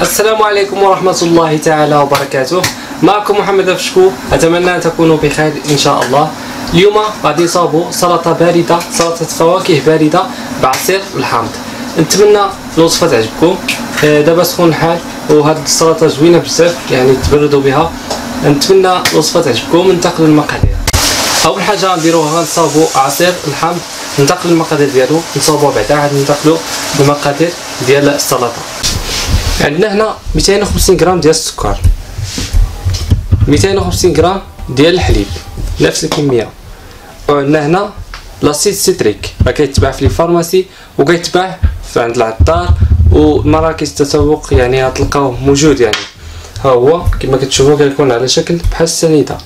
السلام عليكم ورحمة الله تعالى وبركاته. معكم محمد فشكو، أتمنى أن تكونوا بخير إن شاء الله. اليوم غادي نصاوبوا سلطة باردة، سلطة فواكه باردة بعصير الحامض. نتمنى الوصفة تعجبكم. دابا سخون الحال وهاد السلطة زوينة بزاف، يعني تبردوا بها. نتمنى الوصفة تعجبكم. ننتقل للمقادير. أول حاجة نديروها غنصاوبوا عصير الحامض، ننتقل للمقادير ديالو نصاوبوه بعدا عاد ننتقلوا للمقادير ديال السلطة. عندنا هنا 250 غرام ديال السكر، 250 غرام ديال الحليب نفس الكميه، وعندنا هنا لاسيد سيتريك راه كيتباع في الفارماسي وكيتباع عند العطار ومراكز التسوق، يعني غتلقاوه موجود. يعني ها هو كما كتشوفوا كيكون على شكل بحال السنيده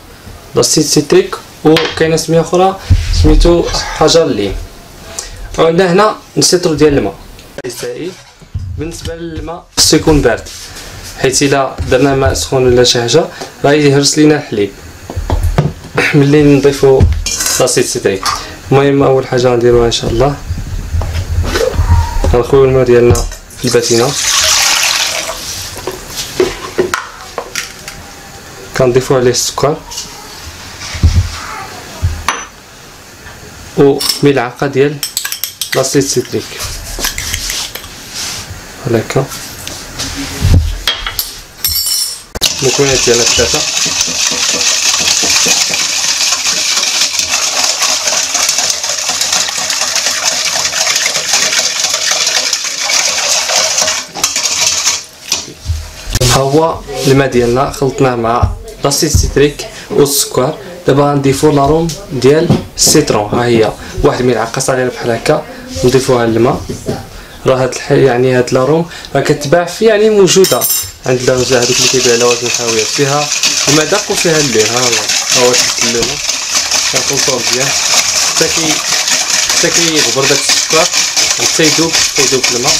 لاسيد سيتريك، وكاينه سميه اخرى سميتو حجر الليم. وعندنا هنا نسيترو ديال الماء سائل. بالنسبه للماء خصو يكون بارد، حيت الا درنا ماء سخون ولا شي حاجه راه يهرس لينا الحليب ملي نضيفو لاسيد سيتريك. المهم اول حاجه غنديروها ان شاء الله غنخويو الماء ديالنا في الباتينه، كنضيفو عليه السكر وملعقه ديال لاسيد سيتريك هكا. المكونات ديالنا ثلاثه، ها هو الماء ديالنا خلطناه مع لاسيد سيتريك والسكر. دابا غنضيفو لاروم ديال السيترون، ها هي واحد الملعقه صغيره بحال هكا نضيفوها للماء. راه هاد يعني هاد لاروم راه كتباع في يعني موجوده عند الوجه هذوك اللي كيبيع لوازم الحلويات، فيها المذاق وفيها اللون. ها هو اللون كنخلطوه مزيان حتى كيغبر داك السكر حتى يذوب في الماء.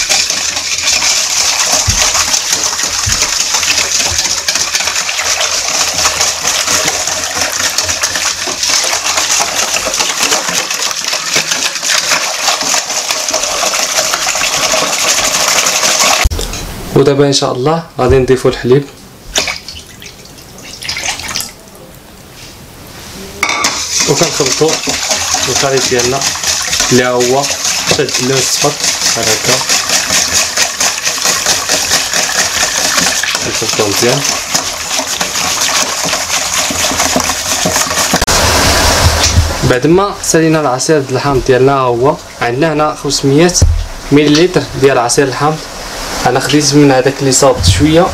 ودابا ان شاء الله غادي نضيفو الحليب وكنخلطو الخليط ديالنا اللي هو شاد اللون الصفر بحال هكا. نخلطو مزيان بعد ما سالينا العصير ديال الحامض ديالنا. هو عندنا هنا 500 مليلتر ديال عصير الحامض. انا خديت من هذاك اللي صابت شويه،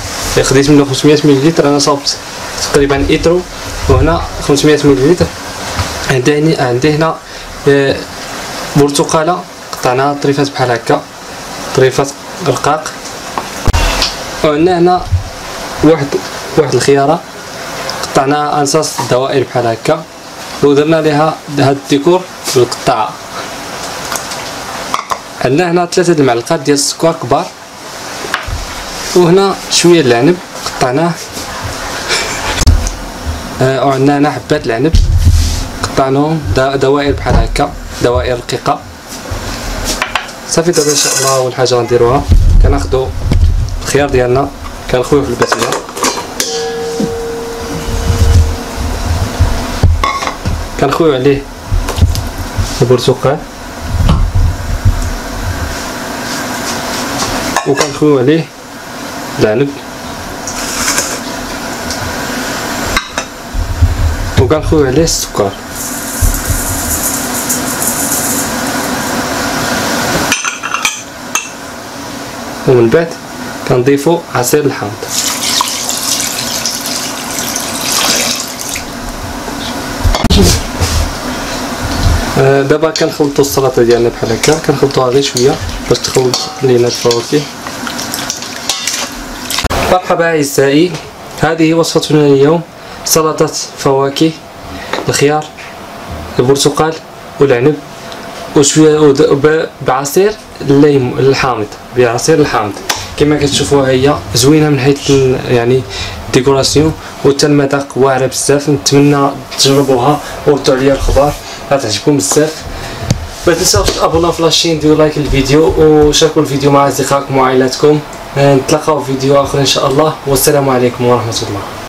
خديت منه 500 مليلتر، انا صابت تقريبا ايترو، وهنا 500 مليلتر. عندي هنا برتقاله قطعناها طريفات بحال هكا، طريفات رقاق. وعندنا هنا واحد الخياره قطعناها انصاص دوائر بحال هكا، ودرنا ليها هاد الديكور بالقطاعه. عندنا هنا 3 المعلقات ديال السكر كبار، وهنا شويه العنب قطعناه. وعندنا هنا حبات العنب قطعناهم دوائر بحال هكا، دوائر رقيقه. صافي دابا ان شاء الله اول حاجه غنديروها كناخذوا الخيار ديالنا كنخويوه في الباتينه، كنخويو عليه البرتقال وكنخويو عليه العنب وكنخويو عليه السكر. ومن بعد كنضيفو عصير الحامض. دابا كنخلطو السلطه ديالنا بحال هكا، كنخلطوها غير شويه باش تخلط لينا الفواكه. مرحبا اعزائي، هذه وصفتنا اليوم سلطة فواكه، الخيار البرتقال والعنب وشويه بعصير الليم الحامض، بعصير الحامض. كما كتشوفوا هي زوينه من حيث يعني ديكوراسيون، وحتى المذاق واعره بزاف. نتمنى تجربوها وردوا عليا الخبر، غتعجبكم بزاف. ما تنساوش تابوناو في لاشين، ديروا لايك للفيديو وشاركوا الفيديو مع اصدقائكم وعائلاتكم. نتلاقاو في فيديو اخر ان شاء الله، والسلام عليكم ورحمه الله.